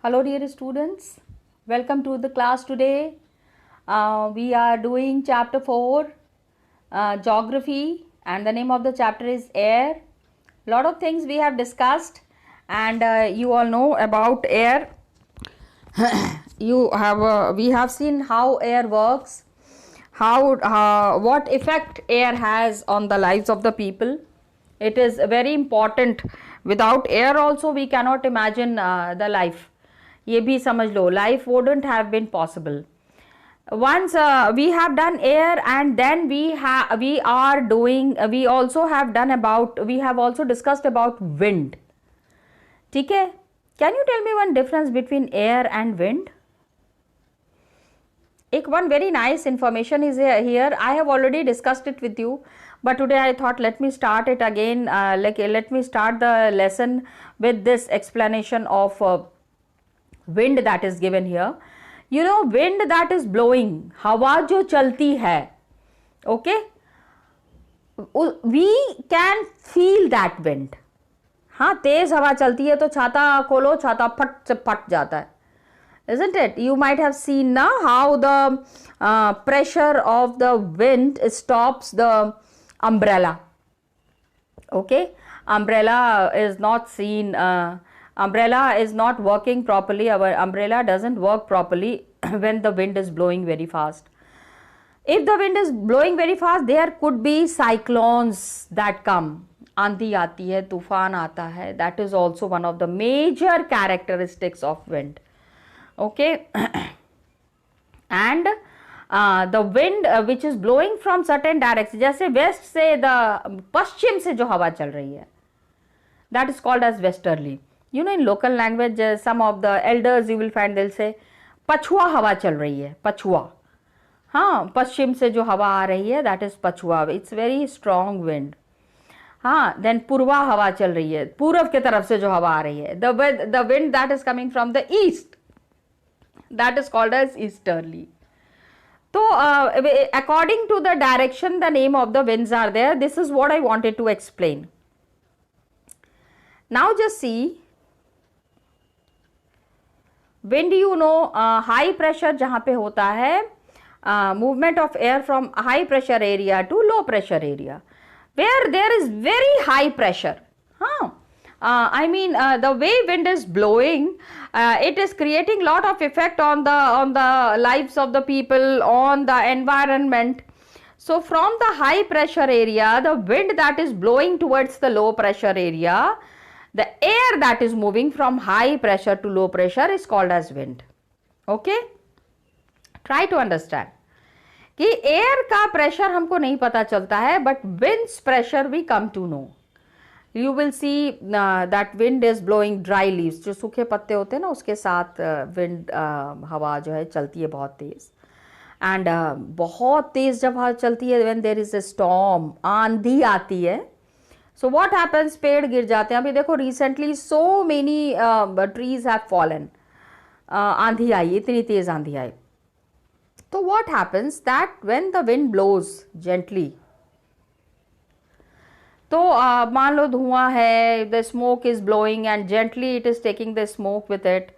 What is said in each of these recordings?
Hello dear students, welcome to the class today. We are doing chapter 4 geography, and the name of the chapter is air. Lot of things we have discussed, and you all know about air. We have seen how air works, how what effect air has on the lives of the people. It is very important. Without air also we cannot imagine the life. ये भी समझ लो, life wouldn't have been possible. Once we have done air, and then we also have discussed about wind. ठीक है? Can you tell me one difference between air and wind? One very nice information is here. I have already discussed it with you, but today I thought let me start it again. Let me start the lesson with this explanation of wind that is given here. You know, wind that is blowing, हवा जो चलती है, okay, we can feel that wind. हाँ, तेज हवा चलती है तो छाता खोलो, छाता फट से फट जाता है, isn't it? You might have seen now how the pressure of the wind stops the umbrella. Okay, umbrella is not seen. Umbrella is not working properly. Our umbrella doesn't work properly when the wind is blowing very fast. If the wind is blowing very fast, there could be cyclones that come. आंधी आती है, तूफान आता है. That is also one of the major characteristics of wind. Okay. And the wind which is blowing from certain direction, जैसे west से पश्चिम से जो हवा चल रही है, that is called as westerly. You know, in local language, some of the elders you will find they'll say पछुआ हवा चल रही है, पछुआ. हाँ, पश्चिम से जो हवा आ रही है, that is पछुआ. It's very strong wind. हाँ, then पूर्वा हवा चल रही है, पूर्व के तरफ से जो हवा आ रही है, the wind that is coming from the east, that is called as easterly. So according to the direction the name of the winds are there. This is what I wanted to explain. Now just see, wind, you know, high pressure जहाँ पे होता है, movement of air from high pressure area to low pressure area, where there is very high pressure. I mean, the way wind is blowing, it is creating lot of effect on the lives of the people, on the environment. So from the high pressure area, the wind that is blowing towards the low pressure area, the air that is moving from high pressure to low pressure is called as wind. Okay, try to understand कि air का pressure हमको नहीं पता चलता है, but wind's pressure we come to know. You will see that wind is blowing dry leaves. जो सूखे पत्ते होते हैं ना, उसके साथ wind हवा जो है चलती है बहुत तेज. And बहुत तेज जब हवा चलती है, when there is a storm, आंधी आती है, so what happens, पेड़ गिर जाते हैं. अभी देखो recently so many trees have fallen. आंधी आई, इतनी तेज आंधी आई. So what happens that when the wind blows gently, तो मान लो धुआं है, the smoke is blowing and gently it is taking the smoke with it,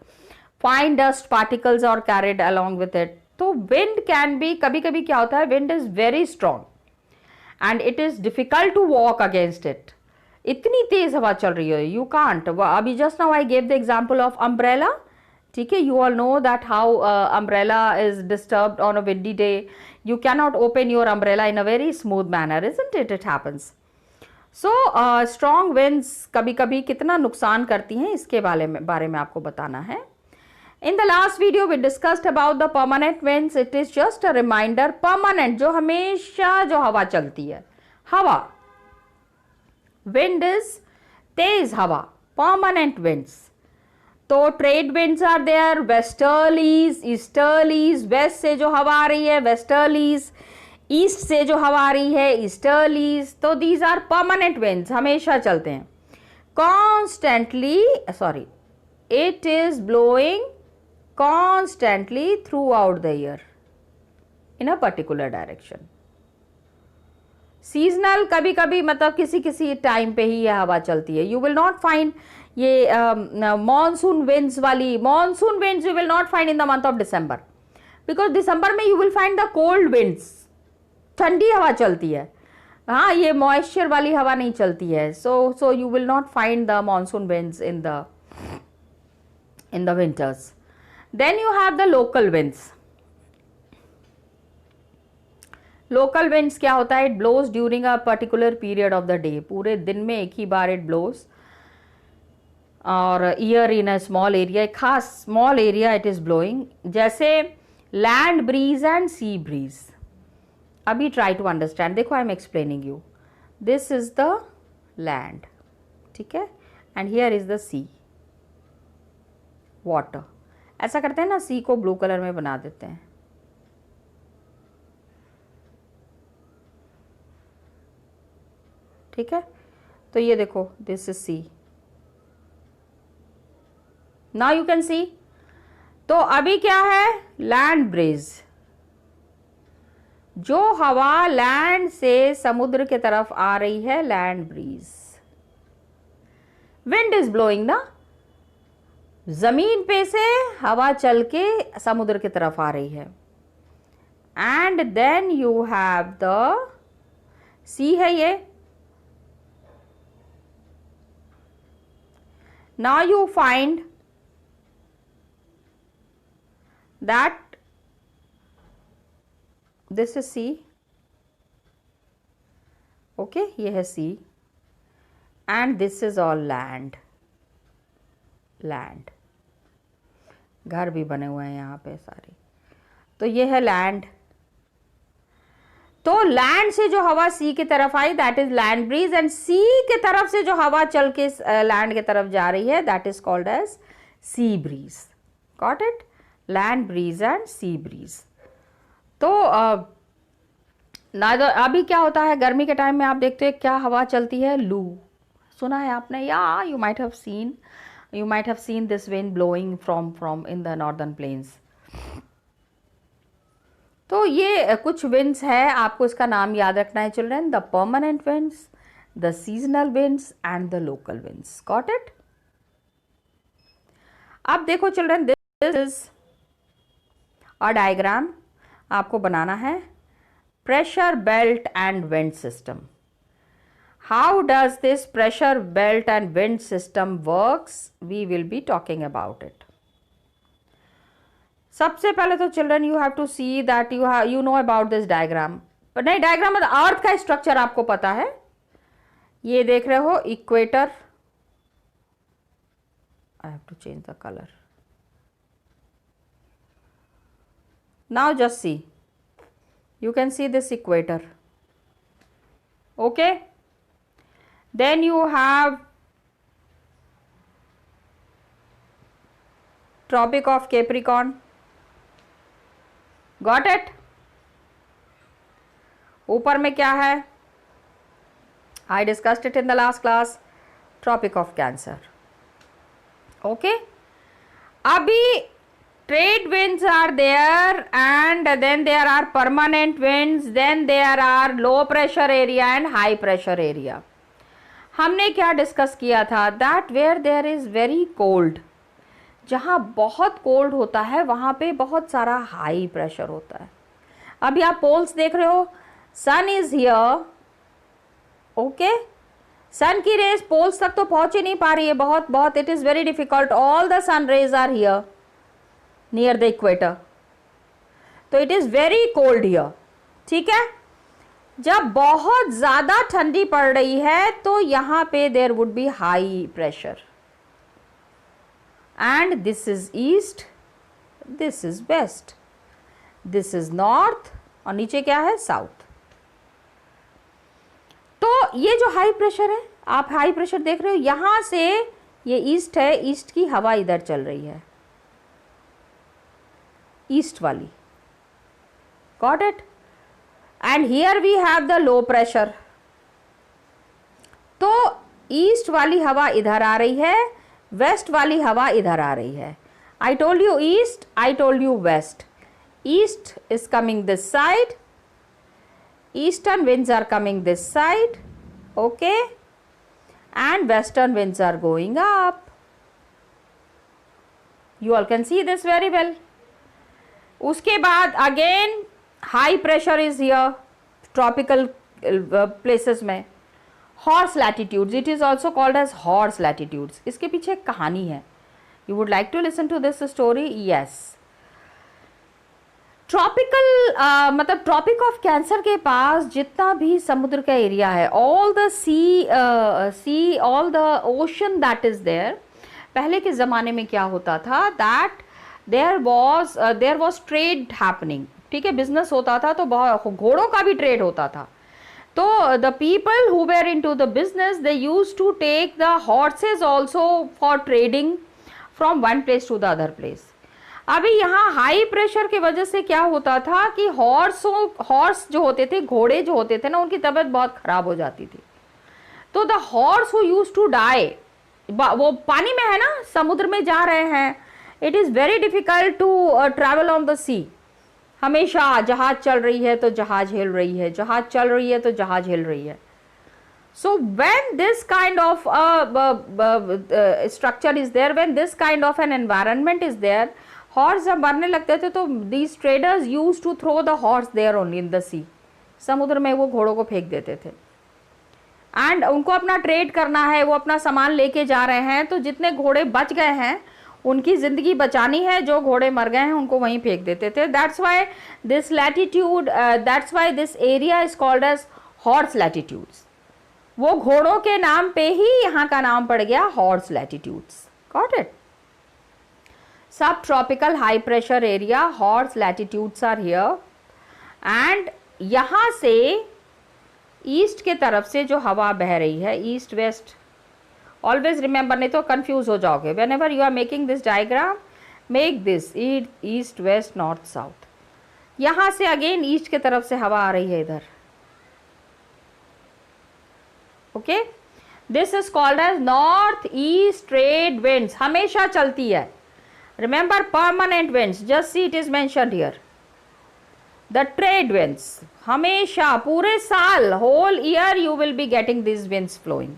fine dust particles are carried along with it. तो wind can be, कभी कभी क्या होता है, wind is very strong and it is difficult to walk against it. इतनी तेज हवा चल रही है, you can't. अभी just now I gave the example of umbrella. ठीक है, you all know that how umbrella is disturbed on a windy day. You cannot open your umbrella in a very smooth manner, isn't it? It happens. So strong winds कभी कभी कितना नुकसान करती हैं, इसके बारे में आपको बताना है. In the last video we discussed about the permanent winds. It is just a reminder. Permanent जो हमेशा जो हवा चलती है, हवा, wind is तेज हवा, permanent winds. तो trade winds are there, westerlies, easterlies, west से जो हवा आ रही है westerlies, ईस्ट से जो हवा आ रही है ईस्टर्लीज. तो दीज आर परमानेंट विंड्स, हमेशा चलते हैं. Constantly, sorry, it is blowing constantly through out the year in a particular direction. Seasonal कभी कभी, मतलब किसी किसी टाइम पे ही यह हवा चलती है. यू विल नॉट फाइंड ये मॉनसून विंड्स वाली, monsoon winds you will not find in the month of December, because December में you will find the cold winds, ठंडी हवा चलती है, हाँ ये मॉइस्चर वाली हवा नहीं चलती है. So you will not find the monsoon winds in the winters. Then you have the local winds. Local winds क्या होता है? It blows during a particular period of the day. पूरे दिन में एक ही बार इट ब्लोज, और here in a small area, एक खास small area it is blowing. जैसे land breeze and sea breeze. अभी ट्राई टू अंडरस्टैंड. देखो I am explaining you. This is the land, ठीक है, and here is the sea, water. ऐसा करते हैं ना, सी को ब्लू कलर में बना देते हैं. ठीक है, तो ये देखो, this is sea. Now you can see. तो अभी क्या है? Land breeze. जो हवा लैंड से समुद्र के तरफ आ रही है, land bridge. Wind is blowing ना, जमीन पे से हवा चल के समुद्र की तरफ आ रही है. And then you have the sea है ये. Now you find that this is sea. Okay, ये है sea, and this is all land. Land. घर भी बने हुए हैं यहाँ पे सारे. तो ये है लैंड. तो लैंड से जो हवा सी की तरफ आई, that is land breeze. And sea के तरफ से जो हवा चल के लैंड की तरफ जा रही है, that is called as sea breeze. Got it? Land breeze and sea breeze. तो अभी क्या होता है, गर्मी के टाइम में आप देखते हो क्या हवा चलती है? लू. सुना है आपने? या you might have seen this wind blowing from in the northern plains. तो ये कुछ विंड्स है, आपको इसका नाम याद रखना है children. The permanent winds, the seasonal winds and the local winds. Got it? अब देखो children, this is a diagram आपको बनाना है. Pressure belt and wind system. How does this pressure belt and wind system works? We will be talking about it. सबसे पहले तो children you have to see that you know about this diagram. नहीं, diagram मतलब earth का structure आपको पता है. ये देख रहे हो equator. I have to change the colour. Now just see, you can see this equator. Okay, then you have Tropic of Capricorn. Got it? ऊपर में क्या है? I discussed it in the last class. Tropic of Cancer. Okay, अभी trade winds are there, and then there are permanent winds, then there are low pressure area and high pressure area. हमने क्या discuss किया था? that where there is very cold, जहाँ बहुत cold होता है वहाँ पे बहुत सारा हाई प्रेशर होता है. अभी आप पोल्स देख रहे हो, सन इज हियर. ओके, सन की रेज पोल्स तक तो पहुँच ही नहीं पा रही है, बहुत it is very difficult. All the sun rays are here near the equator, तो it is very cold here. ठीक है, जब बहुत ज्यादा ठंडी पड़ रही है तो यहां पे there would be high pressure. And this is east, this is west, this is north, और नीचे क्या है? साउथ. तो ये जो हाई प्रेशर है, आप हाई प्रेशर देख रहे हो, यहां से ये ईस्ट है, ईस्ट की हवा इधर चल रही है, ईस्ट वाली. Got it? And here we have the low pressure. तो ईस्ट वाली हवा इधर आ रही है, वेस्ट वाली हवा इधर आ रही है. I told you east, I told you west. East is coming this side, eastern winds are coming this side. Okay, and western winds are going up. You all can see this very well. उसके बाद again high pressure is here tropical places में. Horse latitudes, it is also called as horse latitudes. इसके पीछे एक कहानी है. You would like to listen to this story? Yes. Tropical मतलब tropic of cancer के पास जितना भी समुद्र का एरिया है, all the sea all the ocean that is there. पहले के ज़माने में क्या होता था, that there was trade happening. ठीक है, बिजनेस होता था, तो घोड़ों का भी ट्रेड होता था. तो the people who were in to the business they use to take the horses also for trading from one place to the other place. अभी यहाँ हाई प्रेशर की वजह से क्या होता था कि हॉर्स जो होते थे, घोड़े जो होते थे ना, उनकी तबीयत बहुत खराब हो जाती थी. तो the horse who use to die, वो पानी में है ना, समुद्र में जा रहे हैं, it is very difficult to travel on the sea. हमेशा जहाज चल रही है तो जहाज हिल रही है, जहाज चल रही है तो जहाज हिल रही है. So when this kind of structure is there, when this kind of an environment is there, horse जब मरने लगते थे तो these traders used to throw the horse there only in the sea. समुद्र में वो घोड़ों को फेंक देते थे. एंड उनको अपना ट्रेड करना है, वो अपना सामान लेके जा रहे हैं, तो जितने घोड़े बच गए हैं उनकी ज़िंदगी बचानी है, जो घोड़े मर गए हैं उनको वहीं फेंक देते थे. That's why this latitude, that's why this area is called as horse latitudes. वो घोड़ों के नाम पे ही यहाँ का नाम पड़ गया हॉर्स लैटिट्यूड्स. Got it? सब tropical high pressure area, horse latitudes are here. And यहाँ से ईस्ट के तरफ से जो हवा बह रही है, ईस्ट वेस्ट, ऑलवेज रिमेंबर, नहीं तो कंफ्यूज हो जाओगे. Whenever you are making this diagram, make this east west north south. यहाँ से अगेन ईस्ट के तरफ से हवा आ रही है इधर. Okay, this is called as north east trade winds. हमेशा चलती है. Remember, permanent winds, just see it is mentioned here. The trade winds, हमेशा पूरे साल, whole year you will be getting this winds flowing.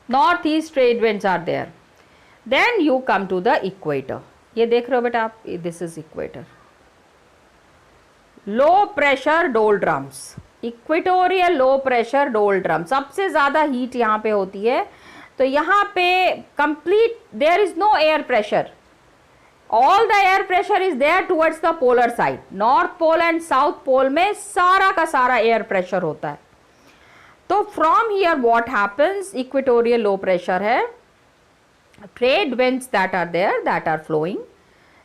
North east trade winds are there. Then you come to the equator. ये देख रहे हो बेटा आप, this is equator. Low pressure doldrums, equatorial low pressure doldrum. सबसे ज्यादा heat यहाँ पे होती है. तो यहाँ पे complete there is no air pressure. All the air pressure is there towards the polar side. North pole and south pole में सारा का सारा एयर प्रेशर होता है. तो from here what happens, equatorial low pressure है, trade winds that are there, that are flowing.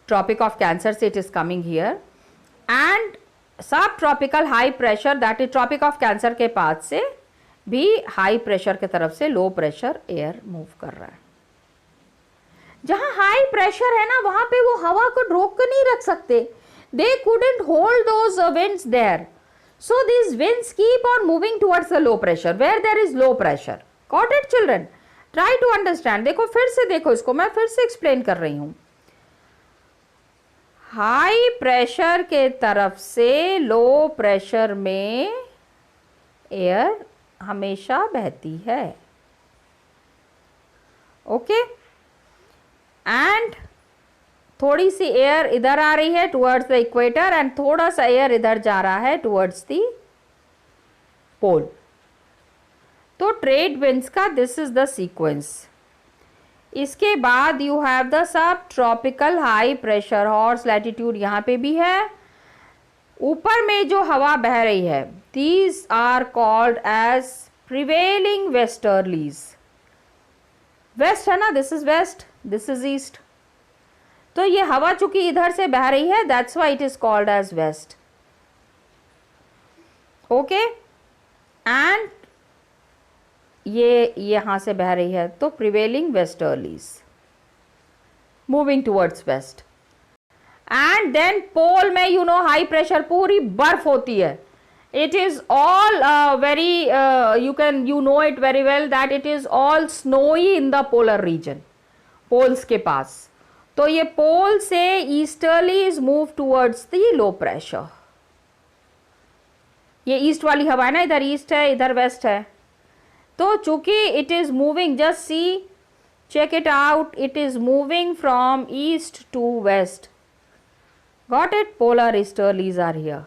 Tropic of cancer से it is coming here. And सब tropical high pressure, that is tropic of cancer के पास से भी high pressure की तरफ से low pressure air move कर रहा है. जहां हाई प्रेशर है ना, वहां पे वो हवा को रोक कर नहीं रख सकते. They couldn't hold those winds there. So these winds keep on moving towards the low pressure where there is low pressure. Got it children? Try to understand. देखो फिर से देखो इसको, मैं फिर से एक्सप्लेन कर रही हूँ. हाई प्रेशर के तरफ से लो प्रेशर में एयर हमेशा बहती है. ओके, एंड थोड़ी सी एयर इधर आ रही है टुवर्ड्स द इक्वेटर, एंड थोड़ा सा एयर इधर जा रहा है टुवर्ड्स द पोल. तो ट्रेड विंड्स का दिस इज द सीक्वेंस. इसके बाद you have the sub tropical high pressure, horse latitude यहाँ पे भी है. ऊपर में जो हवा बह रही है, these are called as prevailing westerlies. West है ना, this is west, this is east. तो ये हवा चूंकि इधर से बह रही है, that's why it is called as west. Okay, and ये यहां से बह रही है, तो prevailing westerlies moving towards west. And then pole में यू नो हाई प्रेशर, पूरी बर्फ होती है. It is all very, you know it very well that it is all snowy in the polar region, poles के पास. तो ये pole से easterly is move towards the low pressure. ये ईस्ट वाली हवा है ना, इधर ईस्ट है इधर वेस्ट है. तो चूंकि it is moving, just see check it out, it is moving from east to west. Got it? Polar easterlies are here,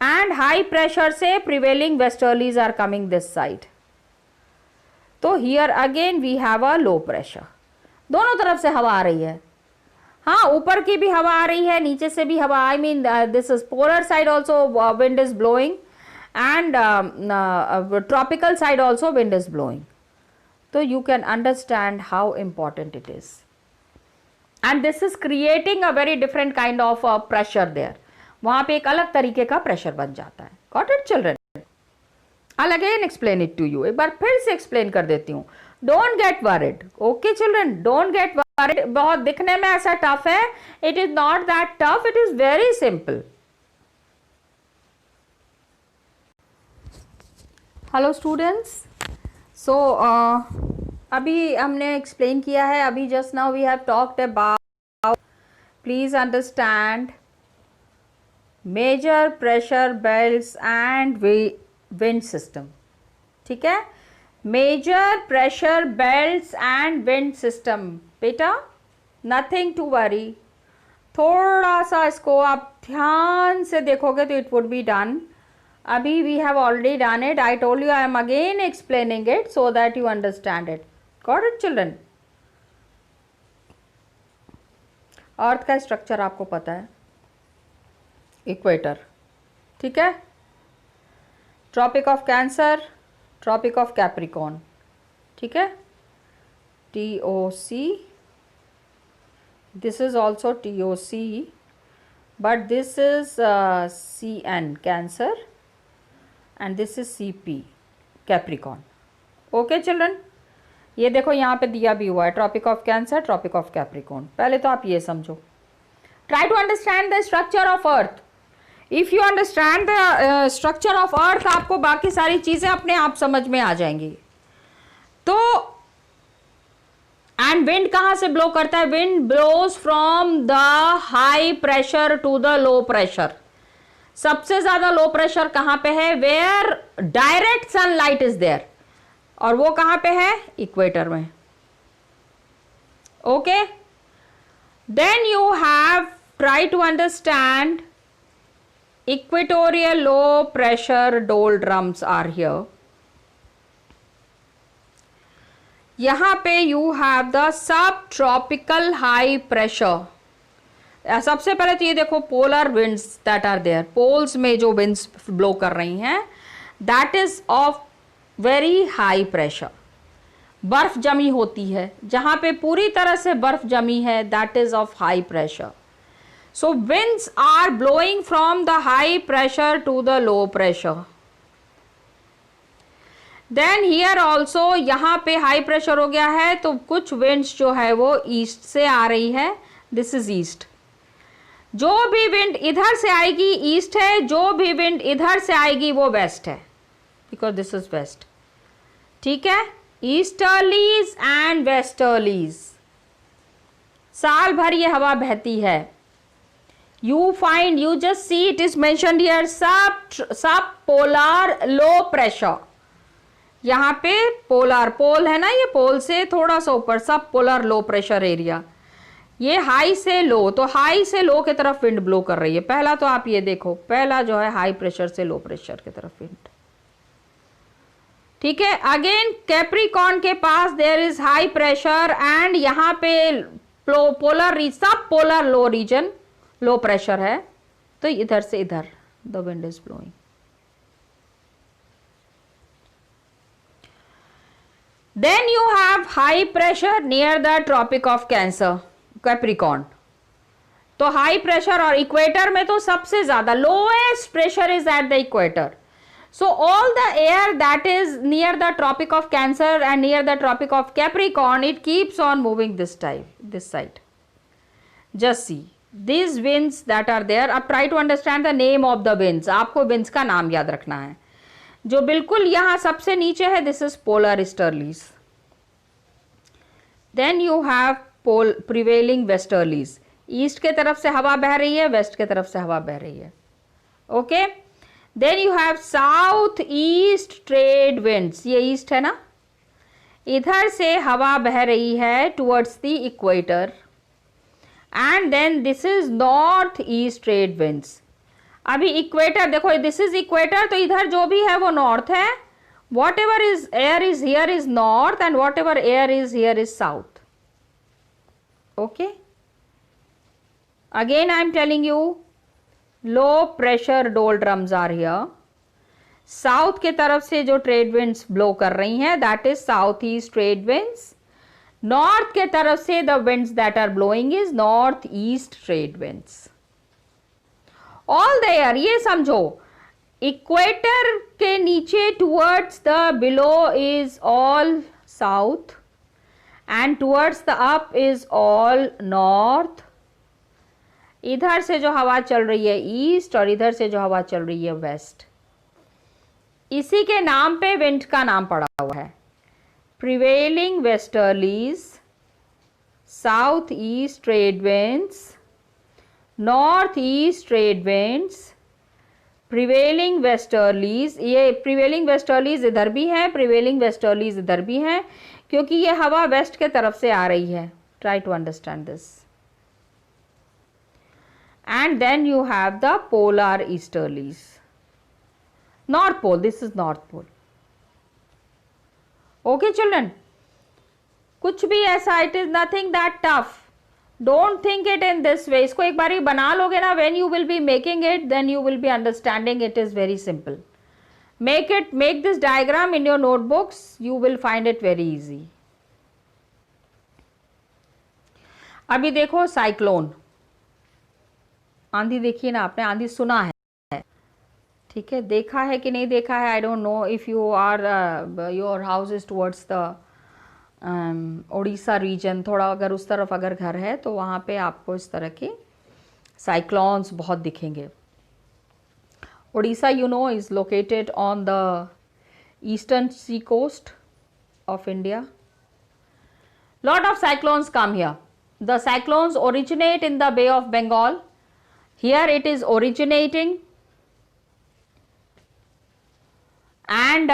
and high pressure से prevailing westerlies are coming this side. तो here again we have a low pressure. दोनों तरफ से हवा आ रही है. हाँ, ऊपर की भी हवा आ रही है, नीचे से भी हवा. I mean this is polar side also wind is blowing, and tropical side also wind is blowing. So you can understand how important it is. And this is creating a very different kind of pressure there. वहाँ पे एक अलग तरीके का pressure बन जाता है. Got it, children? I'll again explain it to you. एक बार फिर से explain कर देती हूँ. Don't get worried. Okay, children? Don't get worried. बहुत दिखने में ऐसा tough है. It is not that tough. It is very simple. Hello, students. So अभी हमने explain किया है. अभी just now we have talked about. Please understand major pressure belts and wind system. ठीक है? Major pressure belts and wind system. बेटा, nothing to worry. थोड़ा सा इसको आप ध्यान से देखोगे तो it would be done. अभी we have already done it. I told you I am again explaining it so that you understand it. Got it, children? अर्थ का स्ट्रक्चर आपको पता है. इक्वेटर, ठीक है. Tropic of cancer, tropic of capricorn, ठीक है. TOC, this is also TOC, but this is CN, Cancer, and this is CP, Capricorn. Okay, children? ये देखो यहाँ पे दिया भी हुआ है tropic of cancer, tropic of capricorn. पहले तो आप ये समझो. Try to understand the structure of earth. If you understand the structure of earth, आपको बाकी सारी चीजें अपने आप समझ में आ जाएंगी. तो एंड विंड कहां से ब्लो करता है? Wind blows from the high pressure to the low pressure. सबसे ज्यादा लो प्रेशर कहां पे है? Where direct sunlight is there. और वो कहां पे है? इक्वेटर में. Okay, then you have try to understand equatorial low pressure doldrums are here. यहां पे you have the sub tropical high pressure. सबसे पहले तो ये देखो polar winds that are there. Poles में जो विंड्स ब्लो कर रही हैं, that is of very high pressure. बर्फ जमी होती है, जहां पे पूरी तरह से बर्फ जमी है, that is of high pressure. So winds are blowing from the high pressure to the low pressure. Then here also यहां पे हाई प्रेशर हो गया है, तो कुछ विंड्स जो है वो ईस्ट से आ रही है. This is east. जो भी विंड इधर से आएगी ईस्ट है, जो भी विंड इधर से आएगी वो वेस्ट है, बिकॉज दिस इज वेस्ट. ठीक है. ईस्टर्लीज एंड वेस्टर्लीज, साल भर ये हवा बहती है. You find, you just see it is mentioned here सब पोलर लो प्रेशर. यहाँ पे पोलर, पोल है ना, ये पोल से थोड़ा सा ऊपर सब पोलर लो प्रेशर एरिया. ये हाई से लो, तो हाई से लो की तरफ विंड ब्लो कर रही है. पहला तो आप ये देखो, पहला जो है हाई प्रेशर से लो प्रेशर की तरफ विंड. ठीक है. अगेन कैप्रिकॉर्न के पास there is high pressure and यहाँ पे polar subpolar low region low pressure है, तो इधर से इधर the wind is blowing. Then you have high pressure near the tropic of cancer, Capricorn. तो हाई प्रेशर और इक्वेटर में तो सबसे ज्यादा lowest pressure is at the equator. So all the air that is near the tropic of Cancer and near the tropic of Capricorn, it keeps on moving this side. Just see these winds that are there. अब try to understand the name of the winds. आपको winds का नाम याद रखना है. जो बिल्कुल यहाँ सबसे नीचे है, this is polar easterlies. Then you have prevailing westerlies. East के तरफ से हवा बह रही है, वेस्ट के तरफ से हवा बह रही है. Okay. Then you have south east trade winds. ये ईस्ट है ना, इधर से हवा बह रही है towards the equator and then this is north east trade winds. अभी इक्वेटर देखो, दिस इज इक्वेटर, तो इधर जो भी है वो नॉर्थ है, whatever is air is here is north and whatever air is here is south. Okay, again I am telling you, low pressure doldrums are here. South के तरफ से जो ट्रेड विंड्स ब्लो कर रही हैं that is south east trade winds. North के तरफ से the winds that are blowing is north east trade winds. All there, ये समझो, इक्वेटर के नीचे towards the below is all south and towards the up is all north. इधर से जो हवा चल रही है ईस्ट और इधर से जो हवा चल रही है वेस्ट। इसी के नाम पे विंड का नाम पड़ा हुआ है, prevailing westerlies, south east trade winds, north east trade winds, prevailing westerlies. ये प्रिवेलिंग वेस्टर्लीज इधर भी हैं, प्रिवेलिंग वेस्टर्लीज इधर भी हैं, क्योंकि ये हवा वेस्ट के तरफ से आ रही है। Try to understand this. And then you have the polar easterlies, north pole, this is north pole. Okay children, कुछ भी ऐसा, it is nothing that tough, don't think it in this way. इसको एक बार ही बना लोगे ना, when you will be making it then you will be understanding it is very simple. Make this diagram in your notebooks, you will find it very easy. अभी देखो cyclone, आंधी देखिए ना आपने, आंधी सुना है, ठीक है, देखा है कि नहीं देखा है I don't know. If you are your house is towards the Orissa region, थोड़ा अगर उस तरफ अगर घर है तो वहाँ पे आपको इस तरह के साइक्लोन्स बहुत दिखेंगे। Orissa you know is located on the eastern sea coast of India. Lot of cyclones come here. The cyclones originate in the Bay of Bengal. Here it is originating, and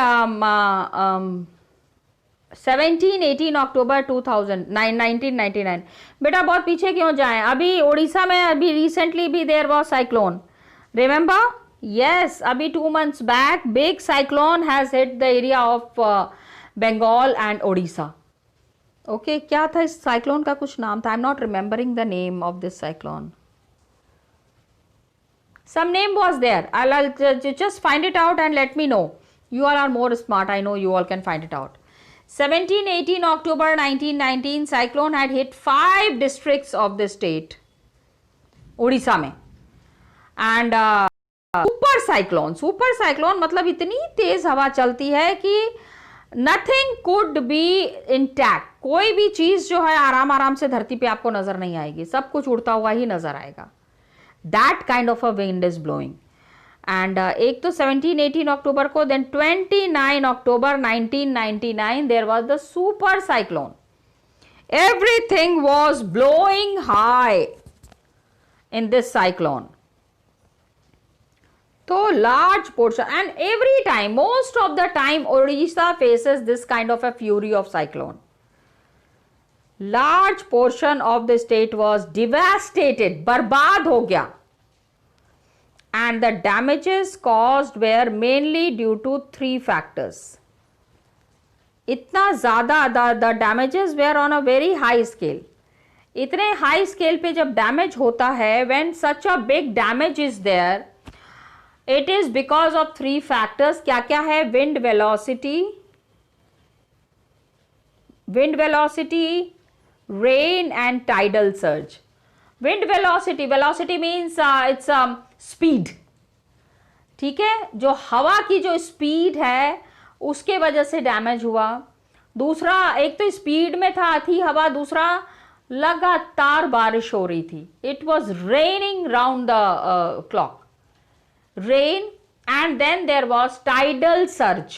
17-18 October 1999. बेटा बहुत पीछे क्यों जाएं, अभी उड़ीसा में अभी recently भी there was cyclone. Remember? Yes, अभी 2 months back big cyclone has hit the area of Bengal and Odisha. Okay, क्या था इस cyclone का, कुछ नाम था, I'm not remembering the name of this cyclone. Some name was there. I'll just find it out and let me know. You all are more smart. I know you all can find it out. 17-18 October 1919 cyclone had hit 5 districts of the state, Odisha में. And super cyclone मतलब इतनी तेज हवा चलती है कि nothing could be intact. कोई भी चीज जो है आराम आराम से धरती पे आपको नजर नहीं आएगी, सब कुछ उड़ता हुआ ही नजर आएगा. That kind of a wind is blowing. And एक तो 17-18 अक्टूबर को, then 29 October 1999 there was the super cyclone. Everything was blowing high in this cyclone. So large portion, and every time, most of the time Odisha faces this kind of a fury of cyclone. Large portion of the state was devastated, बर्बाद हो गया. And the damages caused were mainly due to 3 factors. इतना ज़्यादा, the damages were on a very high scale. इतने high scale पे जब damage होता है, when such a big damage is there, it is because of 3 factors. क्या क्या है? Wind velocity, rain and tidal surge. Wind velocity means it's speed. ठीक है, जो हवा की जो स्पीड है उसके वजह से डैमेज हुआ. दूसरा, एक तो स्पीड में थी हवा, दूसरा लगातार बारिश हो रही थी. It was raining round the clock. Rain, and then there was tidal surge.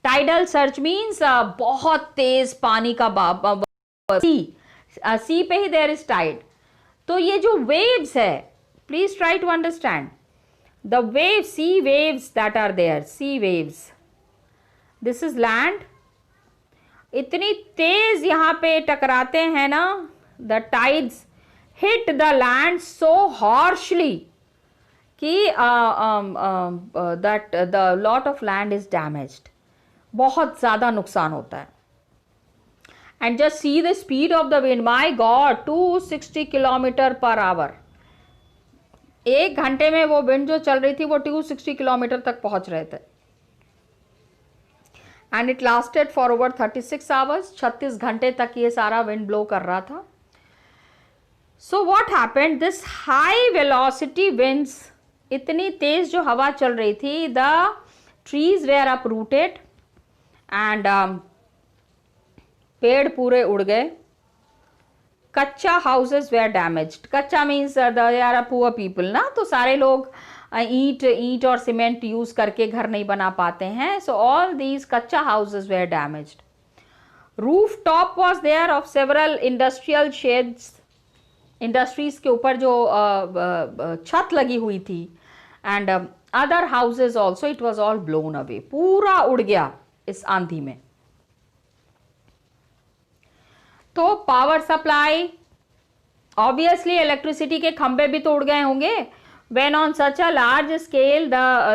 Tidal surge means बहुत तेज पानी का सी पे ही there is tide. तो ये जो waves है, please try to understand the waves, sea waves that are there, sea waves. This is land इतनी तेज यहाँ पे टकराते हैं ना, the tides hit the land so harshly कि that the lot of land is damaged, बहुत ज़्यादा नुकसान होता है. And just see the speed of the wind, my god 260 kilometre per hour. 1 घंटे में वो विंड जो चल रही थी वो 260 किलोमीटर तक पहुंच रहे थे. And it lasted for over 36 hours. 36 घंटे तक ये सारा विंड ब्लो कर रहा था. So what happened, this high velocity winds, इतनी तेज जो हवा चल रही थी, the trees were uprooted and पेड़ पूरे उड़ गए. Kutcha houses were damaged. Kutcha means they are poor people ना, तो सारे लोग ईंट और सीमेंट यूज करके घर नहीं बना पाते हैं. So all these kutcha houses were damaged. Roof top was there off several industrial sheds. Industries के ऊपर जो छत लगी हुई थी, and other houses also, it was all blown away. पूरा उड़ गया इस आंधी में. तो पावर सप्लाई, ऑब्वियसली इलेक्ट्रिसिटी के खंभे भी तो उड़ गए होंगे. When on such a large scale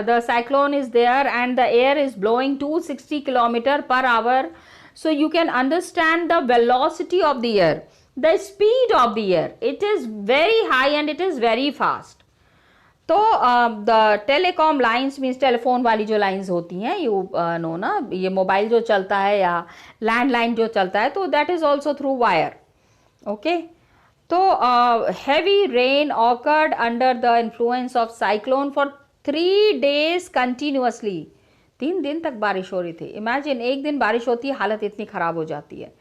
the cyclone is there and the air is blowing 260 kilometer per hour, so you can understand the velocity of the air, the speed of the air. It is very high and it is very fast. तो the telecom lines means telephone वाली जो lines होती हैं, you know ना, ये mobile जो चलता है या लैंडलाइन जो चलता है, तो that is also through wire. Okay. तो heavy rain occurred under the influence of cyclone for 3 days continuously. 3 दिन तक बारिश हो रही थी. इमेजिन, एक दिन बारिश होती है, हालत इतनी खराब हो जाती है.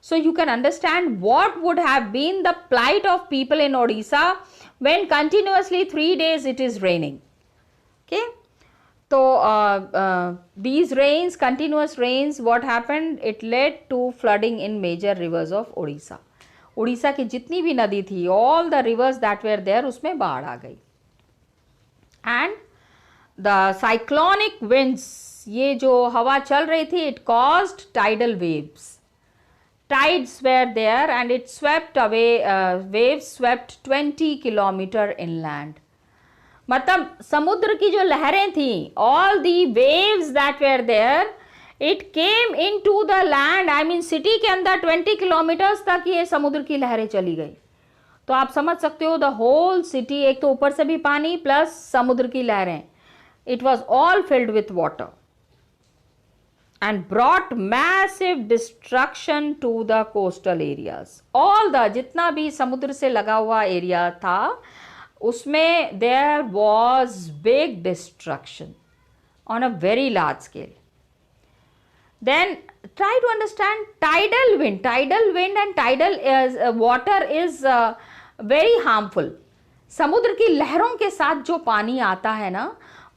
So you can understand what would have been the plight of people in Odisha when continuously 3 days it is raining. Okay. So these rains, continuous rains, what happened? It led to flooding in major rivers of Odisha. Orissa की जितनी भी नदी थी, all the rivers that were there, उसमें बाढ़ आ गई. And the cyclonic winds, ये जो हवा चल रही थी, it caused tidal waves. Tides were there and it swept away, waves swept 20 kilometre inland. मतलब समुद्र की जो लहरें थी, all the waves that were there, it came in to the land. I mean city के अंदर 20 किलोमीटर्स तक ये समुद्र की लहरें चली गई. तो आप समझ सकते हो, द होल सिटी, एक तो ऊपर से भी पानी प्लस समुद्र की लहरें, it was all filled with water and brought massive destruction to the coastal areas. All the जितना भी समुद्र से लगा हुआ एरिया था, उसमें there was big destruction on a very large scale. Then try to understand tidal wind. Tidal wind and tidal water is very harmful. समुद्र की लहरों के साथ जो पानी आता है ना,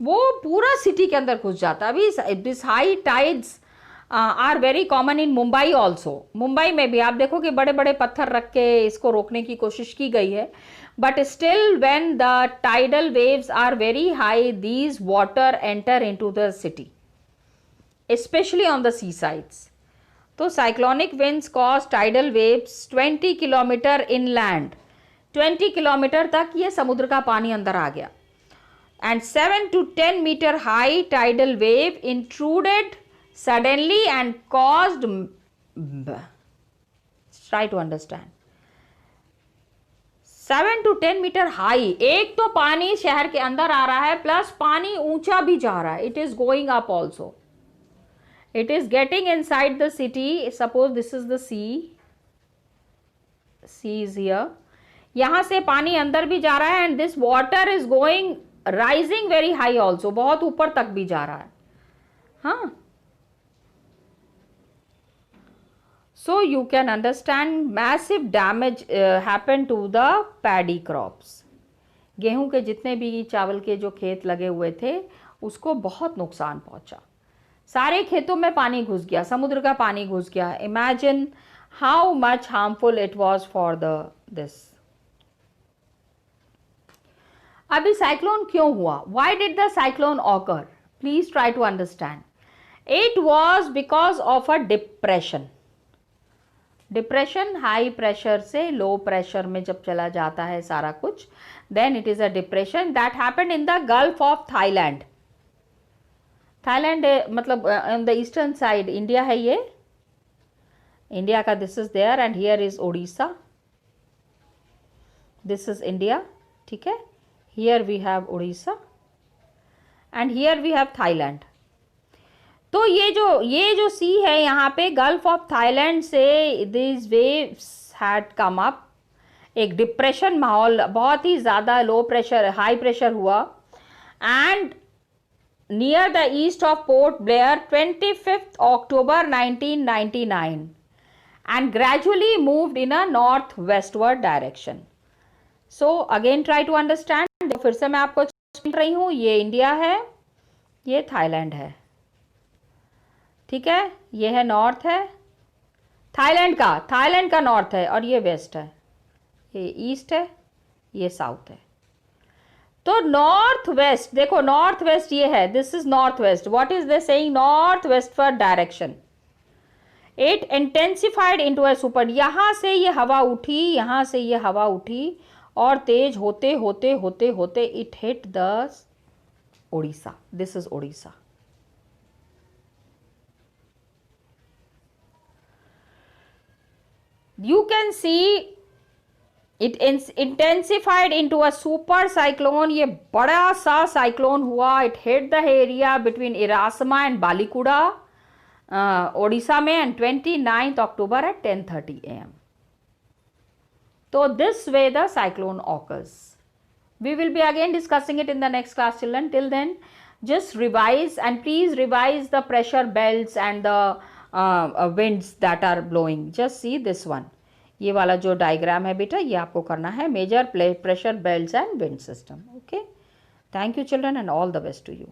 वो पूरा सिटी के अंदर घुस जाता है. अभी this high tides are very common in Mumbai also. Mumbai में भी आप देखो कि बड़े बड़े पत्थर रख के इसको रोकने की कोशिश की गई है, but still when the tidal waves are very high, these water enter into the city, especially on the seasides. तो cyclonic winds cause tidal waves 20 kilometre inland. 20 kilometre तक ये समुद्र का पानी अंदर आ गया. And 7 to 10 meter high tidal wave intruded suddenly and caused, try to understand, 7 to 10 meter high. एक तो पानी शहर के अंदर आ रहा है, प्लस पानी ऊंचा भी जा रहा है. It is going up also. It is getting inside the city. Suppose this is the sea. Sea is here. यहाँ से पानी अंदर भी जा रहा है and this water is going rising very high also. बहुत ऊपर तक भी जा रहा है. हाँ. So you can understand massive damage happened to the paddy crops. गेहूं के जितने भी चावल के जो खेत लगे हुए थे, उसको बहुत नुकसान पहुंचा. सारे खेतों में पानी घुस गया, समुद्र का पानी घुस गया. Imagine how much harmful it was for this. अभी साइक्लोन क्यों हुआ? Why did the cyclone occur? Please try to understand. It was because of a depression. Depression high pressure से लो प्रेशर में जब चला जाता है सारा कुछ, then it is a depression that happened in the gulf of Thailand. Thailand मतलब on the eastern side India है, ये इंडिया का this is there and here is Odisha, this is India. ठीक है, here we have Odisha and here we have Thailand. तो ये जो sea है यहाँ पे गल्फ ऑफ थाईलैंड से this waves had come up. एक डिप्रेशन माहौल, बहुत ही ज़्यादा लो प्रेशर हाई प्रेशर हुआ and near the east of port Blair 25th October 1999 and gradually moved in a north westward direction. So again try to understand. फिर से मैं आपको बोल रही हूँ, ये इंडिया है, ये थाईलैंड है. ठीक है, ये है नॉर्थ है थाईलैंड का नॉर्थ है और ये वेस्ट है, ये ईस्ट है, ये साउथ है. तो नॉर्थ वेस्ट देखो, नॉर्थ वेस्ट ये है, this is north west. What is they saying? North westward direction. It intensified into a super. यहां से ये हवा उठी, यहां से ये हवा उठी और तेज होते होते होते होते it hit the Odisha. This is Odisha. You can see it intensified into a super cyclone. ये बड़ा सा साइक्लोन हुआ. It hit the area between Irasma and Balikuda, Odisha में, and 29th October at 10:30 AM. So this way the cyclone occurs. We will be again discussing it in the next class, children. Till then, just revise and please revise the pressure belts and the winds that are blowing. Just see this one. ये वाला जो diagram है बेटा, ये आपको करना है. Major pressure belts and wind system. Okay, thank you children and all the best to you.